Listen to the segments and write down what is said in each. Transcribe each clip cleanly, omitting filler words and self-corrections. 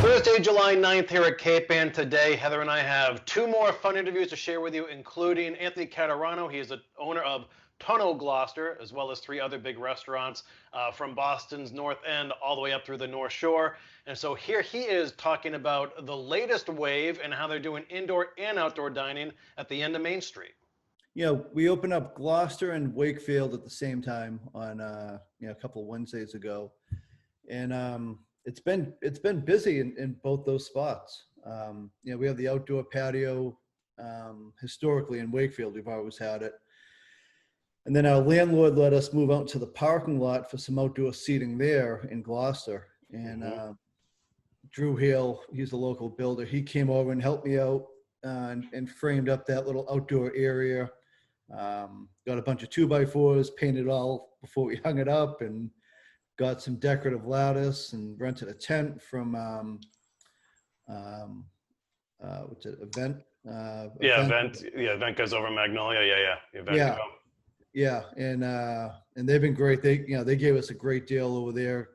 Thursday, July 9th here at Cape Ann today. Heather and I have two more fun interviews to share with you, including Anthony Catarano. He is the owner of Tonneau Gloucester, as well as three other big restaurants from Boston's North End all the way up through the North Shore. And so here he is talking about the latest wave and how they're doing indoor and outdoor dining at the end of Main Street. We opened up Gloucester and Wakefield at the same time on a couple of Wednesdays ago, and it's been busy in both those spots. We have the outdoor patio. Historically in Wakefield, we've always had it, and then our landlord let us move out to the parking lot for some outdoor seating there in Gloucester. And Drew Hale, he's a local builder. He came over and helped me out and framed up that little outdoor area. Got a bunch of 2x4s, painted it all before we hung it up, and got some decorative lattice and rented a tent from what's it, Event? Event goes over Magnolia. And they've been great. They gave us a great deal over there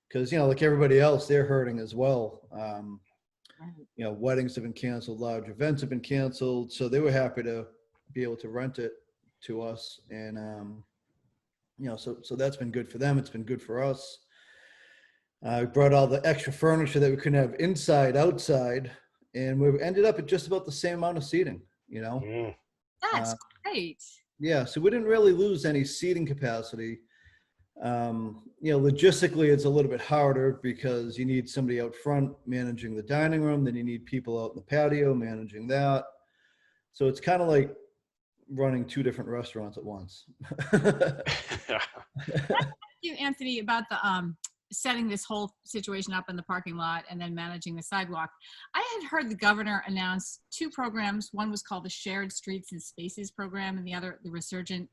because like everybody else, they're hurting as well. Weddings have been canceled, large events have been canceled, so they were happy to be able to rent it to us. And so that's been good for them. It's been good for us. We brought all the extra furniture that we couldn't have inside, outside, and we ended up at just about the same amount of seating. That's great. Yeah, so we didn't really lose any seating capacity. Logistically, it's a little bit harder because you need somebody out front managing the dining room, then you need people out in the patio managing that. So it's kind of like running two different restaurants at once. Thank you, Anthony, about the setting this whole situation up in the parking lot and then managing the sidewalk. I had heard the governor announce two programs. One was called the Shared Streets and Spaces program, and the other the Resurgent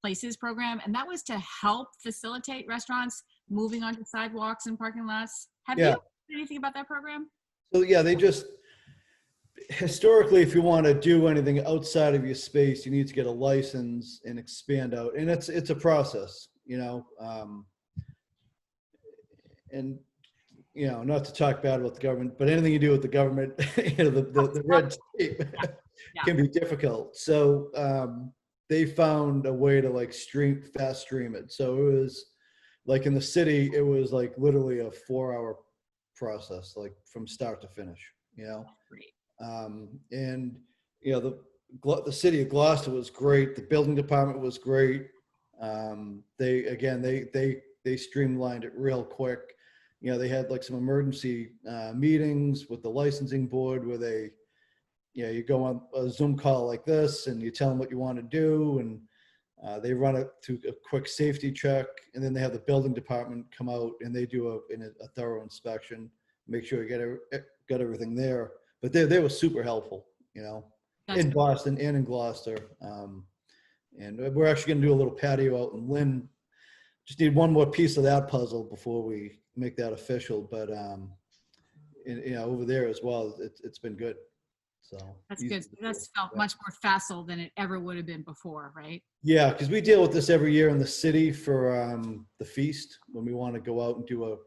Places program, and that was to help facilitate restaurants moving onto sidewalks and parking lots. Have you heard anything about that program? So they just historically, if you want to do anything outside of your space, you need to get a license and expand out, and it's a process, and not to talk bad about the government, but anything you do with the government, the red tape can be difficult. So they found a way to fast stream it. So it was like in the city, it was like literally a 4-hour process, like from start to finish, Great. And the city of Gloucester was great. The building department was great. They streamlined it real quick. They had like some emergency meetings with the licensing board where they, you go on a Zoom call like this and you tell them what you want to do, and they run it through a quick safety check, and then they have the building department come out and they do a thorough inspection, make sure you got everything there. But they were super helpful, in Boston and in Gloucester. And we're actually going to do a little patio out in Lynn. Just need one more piece of that puzzle before we make that official. But over there as well, it's been good. So that's good. That's felt much more facile than it ever would have been before, right? Yeah, because we deal with this every year in the city for the feast when we want to go out and do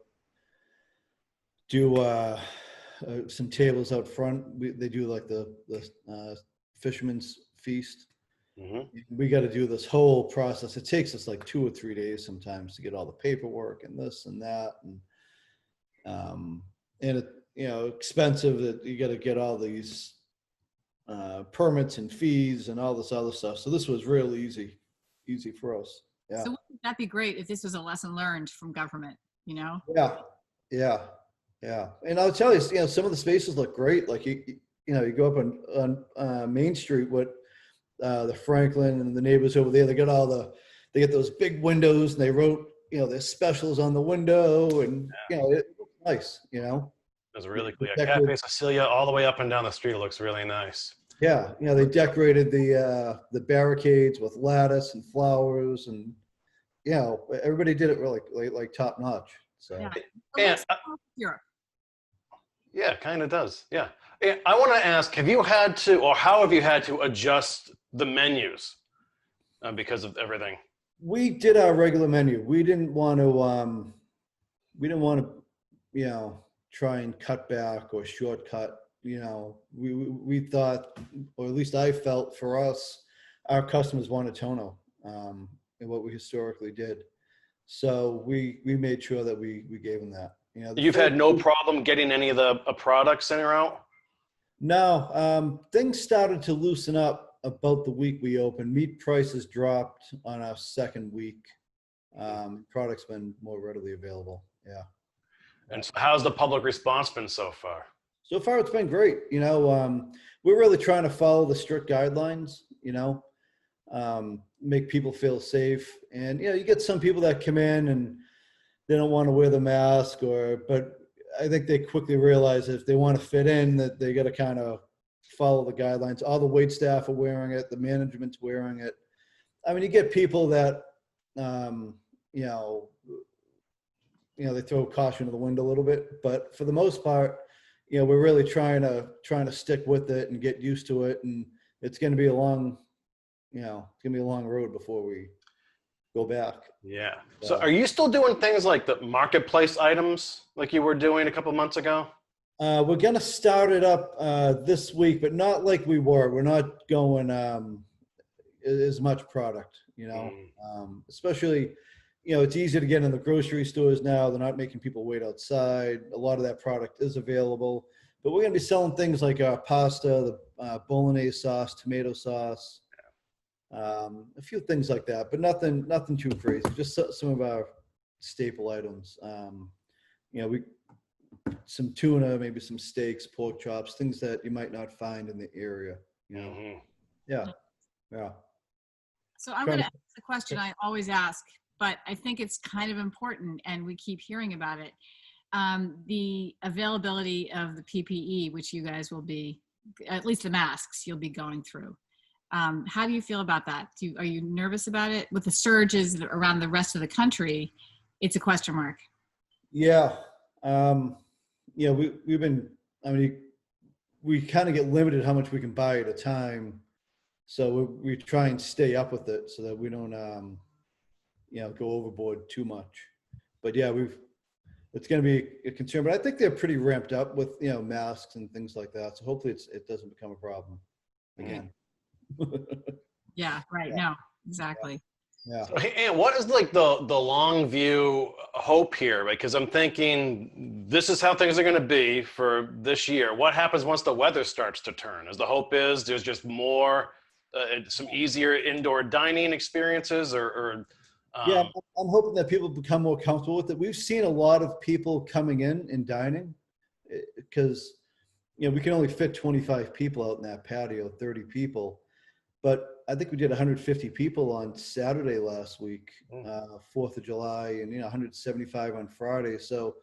some tables out front. They do like the fisherman's feast. We got to do this whole process. It takes us like 2 or 3 days sometimes to get all the paperwork and this and that, and it expensive that you got to get all these permits and fees and all this other stuff. So this was real easy for us. Yeah. So wouldn't that be great if this was a lesson learned from government? Yeah. And I'll tell you, some of the spaces look great. Like you go up on Main Street, the Franklin and the neighbors over there, they get those big windows, and they wrote, their specials on the window, and it's nice, It was really cool. Cafe Cecilia all the way up and down the street. It looks really nice. Yeah, they decorated the barricades with lattice and flowers, and everybody did it really like top notch. So yeah, kind of does. Yeah. I want to ask, have you had to, or how have you had to adjust the menus because of everything? We did our regular menu. We didn't want to, try and cut back or shortcut. You know, we thought, or at least I felt for us, our customers wanted tono, and what we historically did. So we made sure that we gave them that. You know, You've had no problem getting any of the products in or out? No, things started to loosen up about the week we opened. Meat prices dropped on our second week. Products been more readily available. Yeah. And so how's the public response been so far? So far, it's been great. You know, we're really trying to follow the strict guidelines, you know, make people feel safe. And, you know, you get some people that come in and they don't want to wear the mask but I think they quickly realize if they want to fit in that they got to kind of follow the guidelines. All the wait staff are wearing it. The management's wearing it. I mean, you get people that, you know, they throw caution to the wind a little bit, but for the most part, you know, we're really trying to stick with it and get used to it. And it's going to be a long road before we go back. Yeah. So are you still doing things like the marketplace items like you were doing a couple months ago? We're going to start it up this week, but not like we were. We're not going as much product, you know, especially, you know, it's easy to get in the grocery stores now. They're not making people wait outside. A lot of that product is available, but we're going to be selling things like pasta, the bolognese sauce, tomato sauce, a few things like that, but nothing too crazy. Just some of our staple items. You know, some tuna, maybe some steaks, pork chops, things that you might not find in the area. You know? Yeah. So I'm going to ask the question I always ask, but I think it's kind of important, and we keep hearing about it. The availability of the PPE, which you guys will be, at least the masks, you'll be going through. How do you feel about that? Are you nervous about it? With the surges around the rest of the country, it's a question mark. Yeah. Yeah, we've been, I mean, we kind of get limited how much we can buy at a time. So we try and stay up with it so that we don't, you know, go overboard too much. But yeah, it's going to be a concern, but I think they're pretty ramped up with, you know, masks and things like that. So hopefully it doesn't become a problem again. Yeah, right. No, exactly. Yeah. So, and what is like the long view hope here? Because I'm thinking this is how things are going to be for this year. What happens once the weather starts to turn? As the hope is there's just more, some easier indoor dining experiences, or yeah, I'm hoping that people become more comfortable with it. We've seen a lot of people coming in and dining because, you know, we can only fit 25 people out in that patio, 30 people. But I think we did 150 people on Saturday last week, 4th of July, and, you know, 175 on Friday. So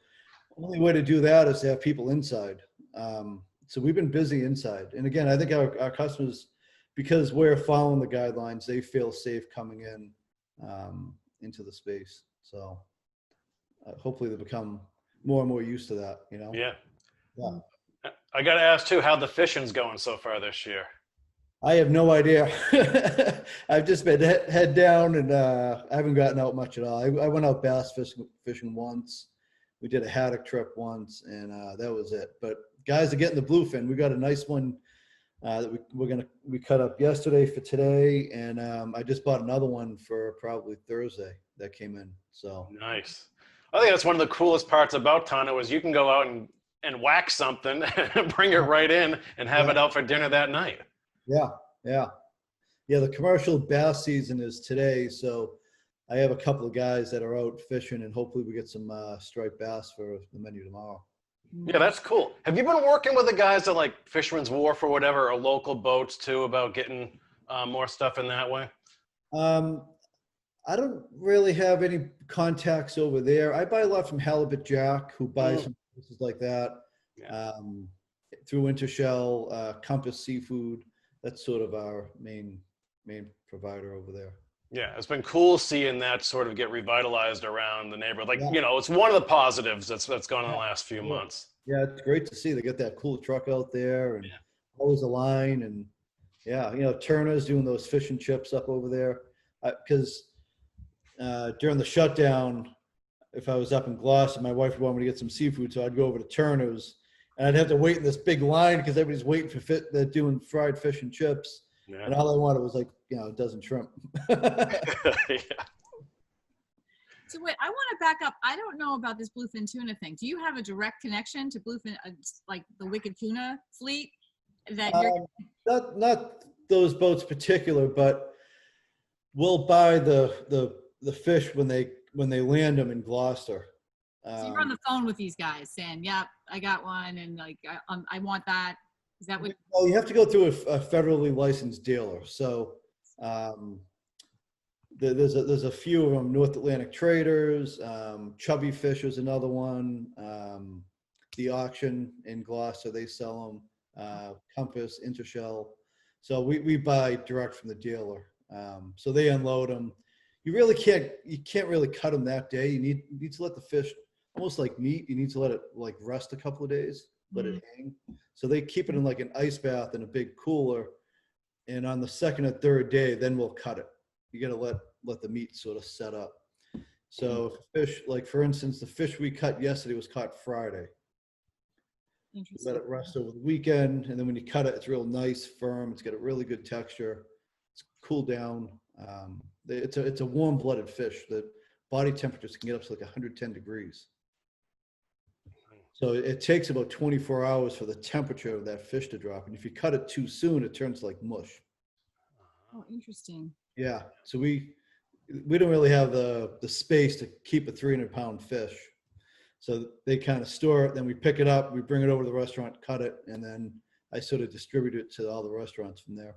the only way to do that is to have people inside. So we've been busy inside. And again, I think our customers, because we're following the guidelines, they feel safe coming in into the space. So hopefully they become more and more used to that, you know? Yeah. Yeah. I got to ask too, how the fishing's going so far this year? I have no idea. I've just been head down, and I haven't gotten out much at all. I went out bass fishing once. We did a haddock trip once, and that was it. But guys are getting the bluefin. We got a nice one that we cut up yesterday for today, and I just bought another one for probably Thursday that came in. So nice. I think that's one of the coolest parts about Tano is you can go out and whack something and bring it right in and have it out for dinner that night. Yeah. The commercial bass season is today, so I have a couple of guys that are out fishing, and hopefully we get some striped bass for the menu tomorrow. Yeah, that's cool. Have you been working with the guys at like Fisherman's Wharf or whatever, or local boats too, about getting more stuff in that way? I don't really have any contacts over there. I buy a lot from Halibut Jack, who buys some places like that. Yeah. Through Intershell, Compass Seafood. That's sort of our main provider over there. Yeah, it's been cool seeing that sort of get revitalized around the neighborhood. Like, you know, it's one of the positives that's gone in the last few months. Yeah, it's great to see. They got that cool truck out there, and always a line, and yeah, you know, Turner's doing those fish and chips up over there. Because during the shutdown, if I was up in Gloucester, my wife would want me to get some seafood, so I'd go over to Turner's, and I'd have to wait in this big line because everybody's waiting for they're doing fried fish and chips, Yeah. and all I wanted was like, a dozen shrimp. Yeah. So wait, I want to back up. I don't know about this bluefin tuna thing. Do you have a direct connection to bluefin, like the Wicked Tuna fleet? That you're Not those boats particular, but we'll buy the fish when they land them in Gloucester. so you're on the phone with these guys saying, "Yep, I got one," and like, I want that. Is that what? Well, you have to go through a federally licensed dealer. So there's a few of them. North Atlantic Traders, Chubby Fish is another one. The auction in Gloucester, they sell them. Compass, Intershell. So we buy direct from the dealer. So they unload them. You can't really cut them that day. You need to let the fish, almost like meat, you need to let it like rest a couple of days, let it hang. So they keep it in like an ice bath in a big cooler. And on the second or third day, then we'll cut it. You got to let the meat sort of set up. So fish, like for instance, the fish we cut yesterday was caught Friday. Interesting. Let it rest over the weekend, and then when you cut it, it's real nice, firm. It's got a really good texture. It's cooled down. It's a warm-blooded fish. The body temperatures can get up to like 110 degrees. So it takes about 24 hours for the temperature of that fish to drop. And if you cut it too soon, it turns like mush. Oh, interesting. Yeah. So we don't really have the space to keep a 300-pound fish. So they kind of store it, then we pick it up, we bring it over to the restaurant, cut it, and then I sort of distribute it to all the restaurants from there.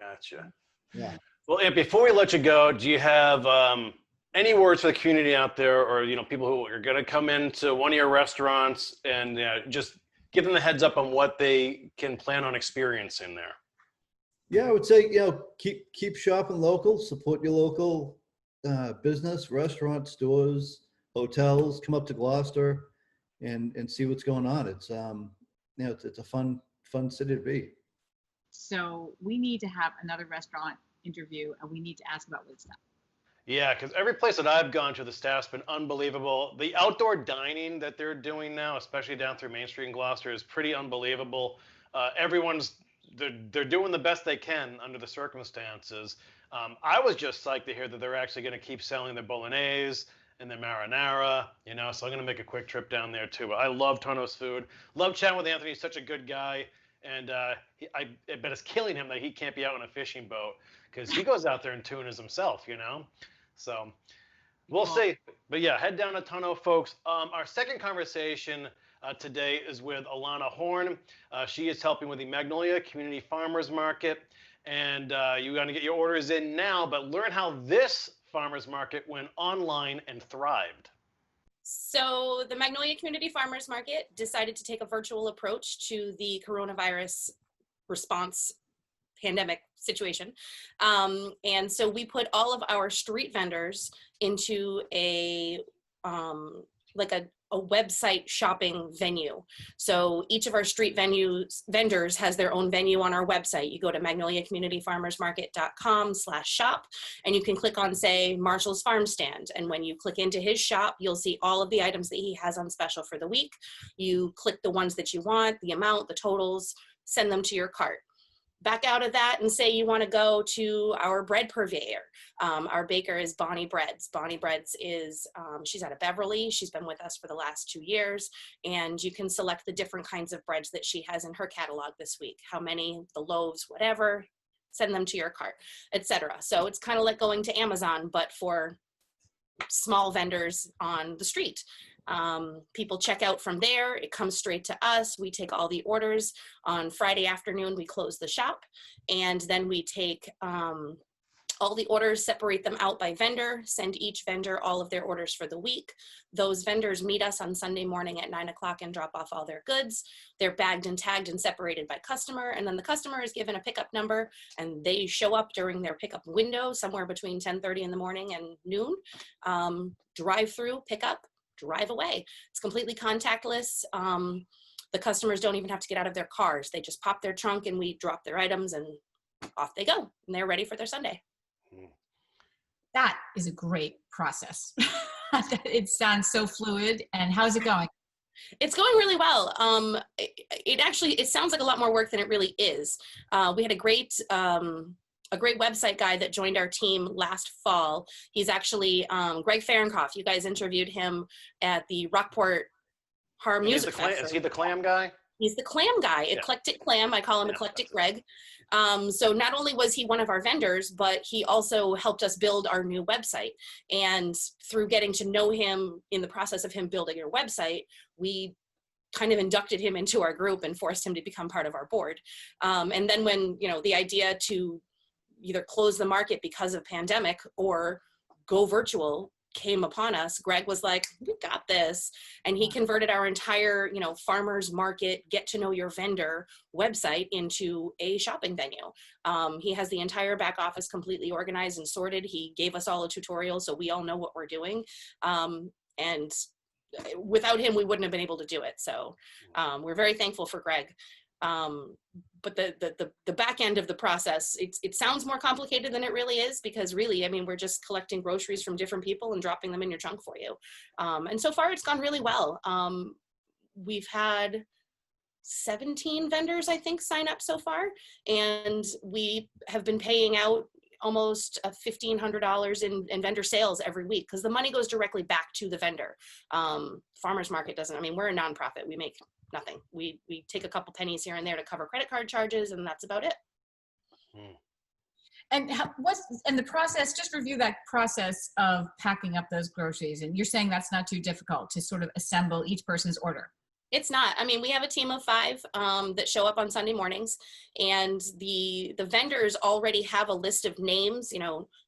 Gotcha. Yeah. Well, and before we let you go, do you have any words for the community out there, or people who are going to come into one of your restaurants, and just give them the heads up on what they can plan on experiencing there? Yeah, I would say keep shopping local, support your local business, restaurants, stores, hotels. Come up to Gloucester and see what's going on. It's it's a fun city to be. So we need to have another restaurant interview, and we need to ask about Woodstock. Yeah, because every place that I've gone to, the staff's been unbelievable. The outdoor dining that they're doing now, especially down through Main Street in Gloucester, is pretty unbelievable. They're doing the best they can under the circumstances. I was just psyched to hear that they're actually going to keep selling their bolognese and their marinara, so I'm going to make a quick trip down there too. But I love Tono's food. Love chatting with Anthony. He's such a good guy. And I bet it's killing him that he can't be out on a fishing boat, because he goes out there and tunas himself, So we'll see. But yeah, head down to Tono, folks. Our second conversation today is with Alana Horn. She is helping with the Magnolia Community Farmers Market. And you're going to get your orders in now, but learn how this farmers market went online and thrived. So the Magnolia Community Farmers Market decided to take a virtual approach to the coronavirus response pandemic situation. And so we put all of our street vendors into a website shopping venue. So each of our street vendors has their own venue on our website. You go to magnoliacommunityfarmersmarket.com/shop, and you can click on, say, Marshall's Farm Stand. And when you click into his shop, you'll see all of the items that he has on special for the week. You click the ones that you want, the amount, the totals, send them to your cart. Back out of that and say you want to go to our bread purveyor. Our baker is Bonnie Breads. Bonnie Breads is, she's out of Beverly. She's been with us for the last 2 years, and you can select the different kinds of breads that she has in her catalog this week. How many, the loaves, whatever, send them to your cart, etc. So it's kind of like going to Amazon, but for small vendors on the street. People check out from there. It comes straight to us. We take all the orders. On Friday afternoon, we close the shop, and then we take all the orders, separate them out by vendor, send each vendor all of their orders for the week. Those vendors meet us on Sunday morning at 9 o'clock and drop off all their goods. They're bagged and tagged and separated by customer, and then the customer is given a pickup number, and they show up during their pickup window somewhere between 10:30 in the morning and noon. Drive through, pick up, drive away. It's completely contactless. The customers don't even have to get out of their cars. They just pop their trunk and we drop their items and off they go. And they're ready for their Sunday. That is a great process. It sounds so fluid. And how's it going? It's going really well. It sounds like a lot more work than it really is. We had a great website guy that joined our team last fall. He's actually Greg Fahrenkopf. You guys interviewed him at the Rockport Horror Music Festival. Is he the clam guy? He's the clam guy, Yeah. Eclectic Clam. I call him Eclectic Greg. So not only was he one of our vendors, but he also helped us build our new website. And through getting to know him in the process of him building our website, we kind of inducted him into our group and forced him to become part of our board. And then when, the idea to either close the market because of pandemic or go virtual came upon us, Greg was like, we got this. And he converted our entire, farmers market, get to know your vendor website into a shopping venue. He has the entire back office completely organized and sorted. He gave us all a tutorial so we all know what we're doing. And without him, we wouldn't have been able to do it. So we're very thankful for Greg. But the back end of the process, it sounds more complicated than it really is, because really, we're just collecting groceries from different people and dropping them in your trunk for you. And so far it's gone really well. We've had 17 vendors, I think, sign up so far. And we have been paying out almost $1,500 in vendor sales every week, because the money goes directly back to the vendor. Farmers market doesn't, we're a nonprofit. We make nothing. We take a couple pennies here and there to cover credit card charges, and that's about it. And the process, just review that process of packing up those groceries. And you're saying that's not too difficult to sort of assemble each person's order. It's not. We have a team of 5 that show up on Sunday mornings, and the vendors already have a list of names,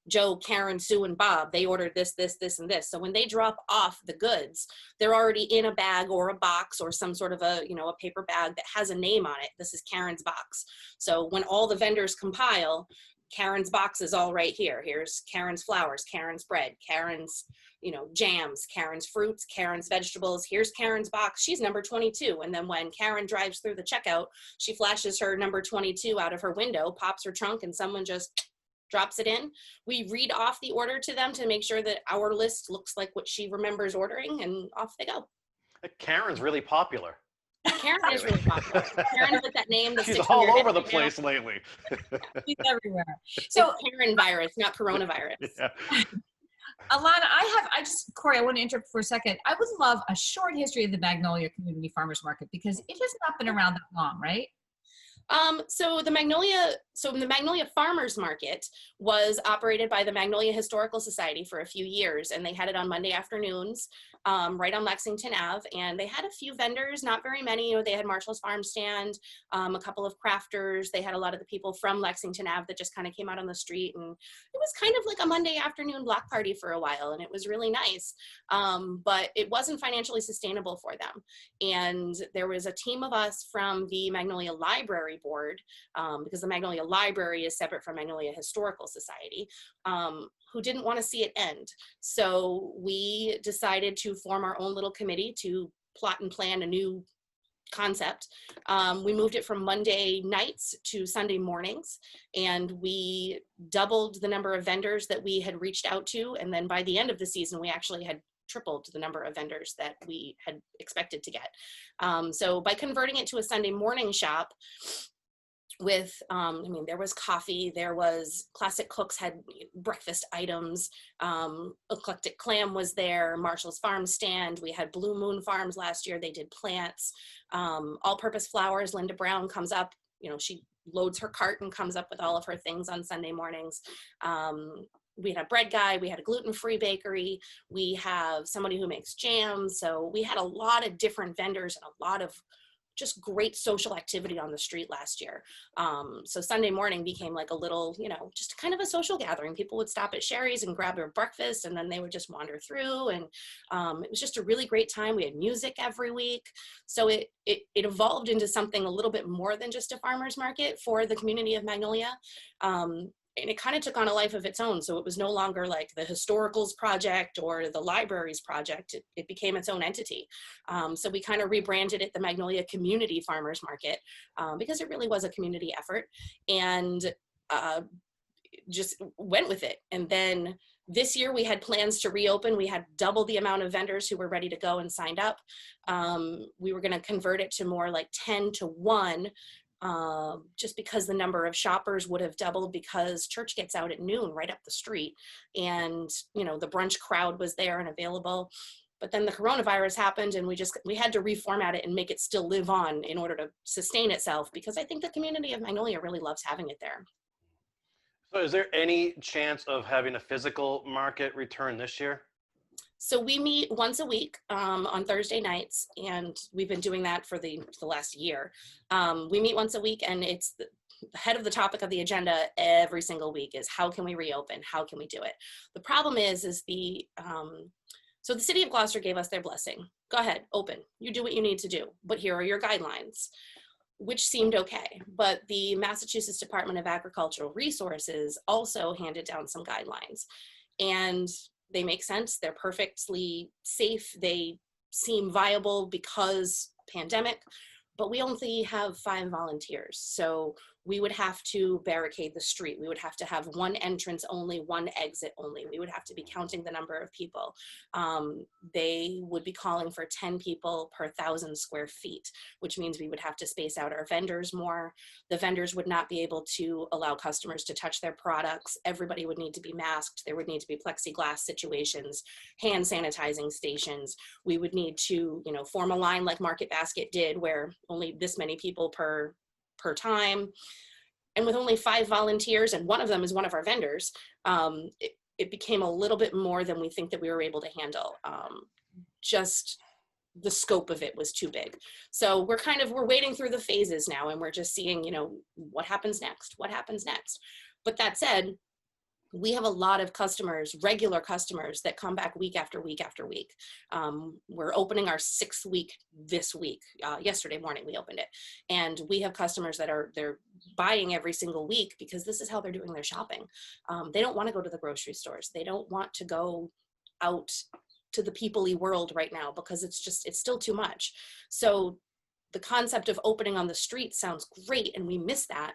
Joe, Karen, Sue, and Bob. They ordered this, this, this, and this. So when they drop off the goods, they're already in a bag or a box or some sort of a paper bag that has a name on it. This is Karen's box. So when all the vendors compile, Karen's box is all right here. Here's Karen's flowers, Karen's bread, Karen's, jams, Karen's fruits, Karen's vegetables. Here's Karen's box. She's number 22. And then when Karen drives through the checkout, she flashes her number 22 out of her window, pops her trunk, and someone just drops it in. We read off the order to them to make sure that our list looks like what she remembers ordering, and off they go. Karen's really popular. Karen is really popular. Karen's like that name that She's sticks all in your head over the right now. place lately. She's everywhere. So Karen virus, not coronavirus. Yeah. Alana, Corey, I want to interrupt for a second. I would love a short history of the Magnolia Community Farmers Market, because it has not been around that long, right? So the Magnolia Farmers Market was operated by the Magnolia Historical Society for a few years, and they had it on Monday afternoons, right on Lexington Ave. And they had a few vendors, not very many. They had Marshall's Farm Stand, a couple of crafters. They had a lot of the people from Lexington Ave that just kind of came out on the street, and it was kind of like a Monday afternoon block party for a while, and it was really nice. But it wasn't financially sustainable for them. And there was a team of us from the Magnolia Library Board, because the Magnolia Library is separate from Magnolia Historical Society, who didn't want to see it end. So we decided to form our own little committee to plot and plan a new concept. We moved it from Monday nights to Sunday mornings, and we doubled the number of vendors that we had reached out to. And then by the end of the season, we actually had tripled the number of vendors that we had expected to get. So by converting it to a Sunday morning shop with, there was coffee, there was Classic Cooks had breakfast items, Eclectic Clam was there, Marshall's Farm Stand, we had Blue Moon Farms last year, they did plants, all-purpose flowers, Linda Brown comes up, she loads her cart and comes up with all of her things on Sunday mornings. We had a bread guy, we had a gluten-free bakery, we have somebody who makes jams. So we had a lot of different vendors and a lot of just great social activity on the street last year. So Sunday morning became like a little, just kind of a social gathering. People would stop at Sherry's and grab their breakfast, and then they would just wander through. And it was just a really great time. We had music every week. So it evolved into something a little bit more than just a farmer's market for the community of Magnolia. And it kind of took on a life of its own. So it was no longer like the Historicals project or the libraries project. It became its own entity. So we kind of rebranded it the Magnolia Community Farmers Market, because it really was a community effort. And just went with it. And then this year we had plans to reopen. We had double the amount of vendors who were ready to go and signed up. We were going to convert it to more like 10 to 1, just because the number of shoppers would have doubled, because church gets out at noon right up the street, and the brunch crowd was there and available. But then the coronavirus happened, and we had to reformat it and make it still live on in order to sustain itself, because I think the community of Magnolia really loves having it there. So is there any chance of having a physical market return this year? So we meet once a week on Thursday nights, and we've been doing that for the last year. We meet once a week, and it's the head of the topic of the agenda every single week is how can we reopen? How can we do it? The problem is so the city of Gloucester gave us their blessing. Go ahead, open. You do what you need to do, but here are your guidelines, which seemed okay. But the Massachusetts Department of Agricultural Resources also handed down some guidelines, and they make sense. They're perfectly safe. They seem viable because pandemic, but we only have 5 volunteers. So we would have to barricade the street. We would have to have one entrance only, one exit only. We would have to be counting the number of people. They would be calling for 10 people per 1,000 square feet, which means we would have to space out our vendors more. The vendors would not be able to allow customers to touch their products. Everybody would need to be masked. There would need to be plexiglass situations, hand sanitizing stations. We would need to, form a line like Market Basket did, where only this many people per time. And with only 5 volunteers, and one of them is one of our vendors, it became a little bit more than we think that we were able to handle. Just the scope of it was too big. So we're wading through the phases now, and we're just seeing, what happens next. But that said, we have a lot of customers, regular customers, that come back week after week after week. We're opening our 6th week this week. Yesterday morning we opened it, and we have customers that they're buying every single week because this is how they're doing their shopping. They don't want to go to the grocery stores. They don't want to go out to the people-y world right now because it's still too much. So the concept of opening on the street sounds great, and we miss that.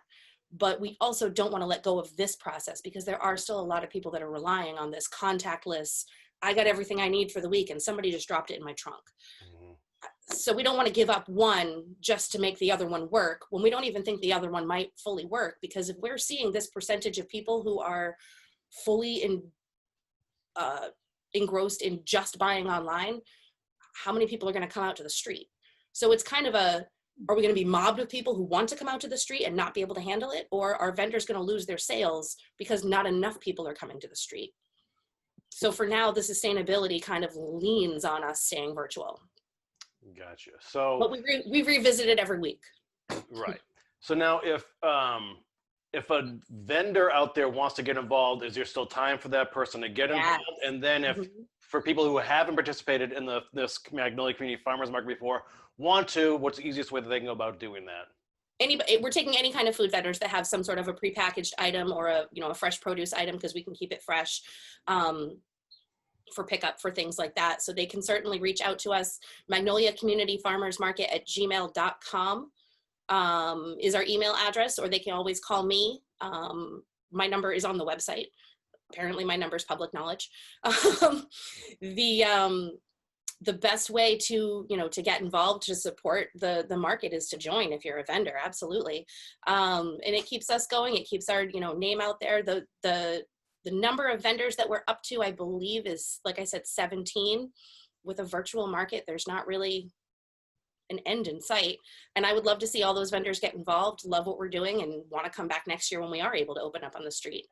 But we also don't want to let go of this process, because there are still a lot of people that are relying on this contactless, I got everything I need for the week and somebody just dropped it in my trunk. So we don't want to give up one just to make the other one work, when we don't even think the other one might fully work. Because if we're seeing this percentage of people who are fully engrossed in just buying online, how many people are going to come out to the street? So it's kind of are we going to be mobbed with people who want to come out to the street and not be able to handle it? Or are vendors going to lose their sales because not enough people are coming to the street? So for now, the sustainability kind of leans on us staying virtual. Gotcha. So, but we revisit it every week. Right. So now if a vendor out there wants to get involved, is there still time for that person to get involved? And then if for people who haven't participated in this Magnolia Community Farmers Market before, what's the easiest way that they can go about doing that? We're taking any kind of food vendors that have some sort of a prepackaged item or a fresh produce item, because we can keep it fresh for pickup for things like that. So they can certainly reach out to us. Magnolia Community Farmers Market at gmail.com is our email address, or they can always call me. My number is on the website. Apparently my number is public knowledge. The best way to get involved, to support the market, is to join if you're a vendor. Absolutely. And it keeps us going. It keeps our name out there. The number of vendors that we're up to, I believe, is, like I said, 17. With a virtual market, there's not really an end in sight. And I would love to see all those vendors get involved, love what we're doing, and want to come back next year when we are able to open up on the street.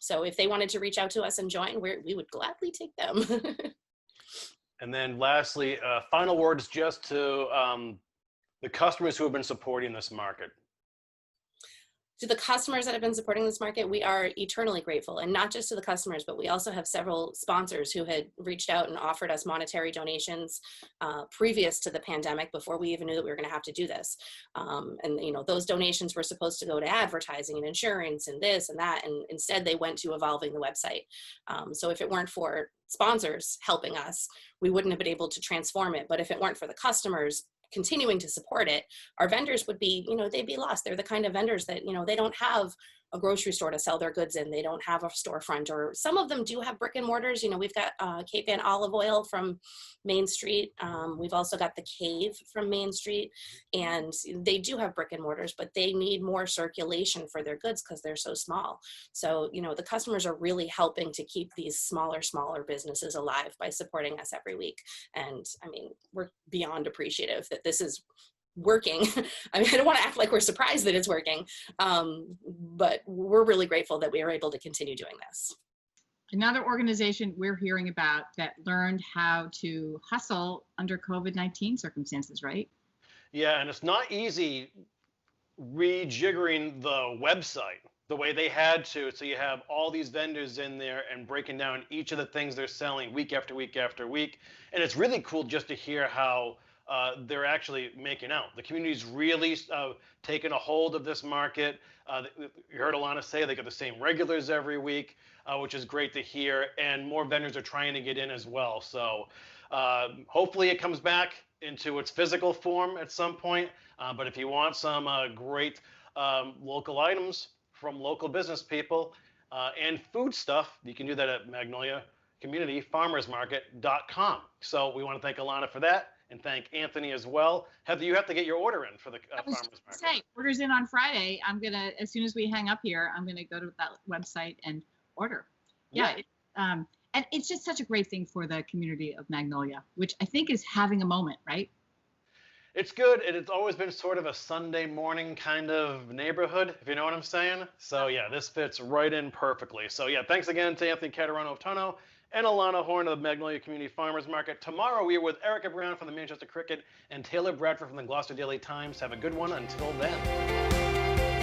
So if they wanted to reach out to us and join, we would gladly take them. And then lastly, final words just to the customers who have been supporting this market. To the customers that have been supporting this market, we are eternally grateful. And not just to the customers, but we also have several sponsors who had reached out and offered us monetary donations previous to the pandemic, before we even knew that we were going to have to do this. And those donations were supposed to go to advertising and insurance and this and that, and instead they went to evolving the website. So if it weren't for sponsors helping us, we wouldn't have been able to transform it. But if it weren't for the customers continuing to support it, our vendors would be, they'd be lost. They're the kind of vendors that, they don't have a grocery store to sell their goods in. They don't have a storefront, or some of them do have brick and mortars. You know, we've got Cape Ann Olive Oil from Main Street. We've also got the Cave from Main Street, and they do have brick and mortars, but they need more circulation for their goods because they're so small. So, you know, the customers are really helping to keep these smaller businesses alive by supporting us every week. And I mean, we're beyond appreciative that this is working. I mean, I don't want to act like we're surprised that it's working, but we're really grateful that we are able to continue doing this. Another organization we're hearing about that learned how to hustle under COVID-19 circumstances, right? Yeah, and it's not easy rejiggering the website the way they had to. So you have all these vendors in there and breaking down each of the things they're selling week after week after week. And it's really cool just to hear how they're actually making out. The community's really taken a hold of this market. You heard Alana say they got the same regulars every week, which is great to hear. And more vendors are trying to get in as well. So hopefully it comes back into its physical form at some point. But if you want some great local items from local business people and food stuff, you can do that at Magnolia Community Farmersmarket.com. So we want to thank Alana for that, and thank Anthony as well. Heather, you have to get your order in for the farmers market. Say, orders in on Friday. I'm gonna, as soon as we hang up here, I'm gonna go to that website and order. Yeah. And it's just such a great thing for the community of Magnolia, which I think is having a moment, right? It's good, and it's always been sort of a Sunday morning kind of neighborhood, if you know what I'm saying. So yeah, this fits right in perfectly. So yeah, thanks again to Anthony Caterano of Tono and Alana Horn of the Magnolia Community Farmers Market. Tomorrow we are with Erica Brown from the Manchester Cricket and Taylor Bradford from the Gloucester Daily Times. Have a good one until then.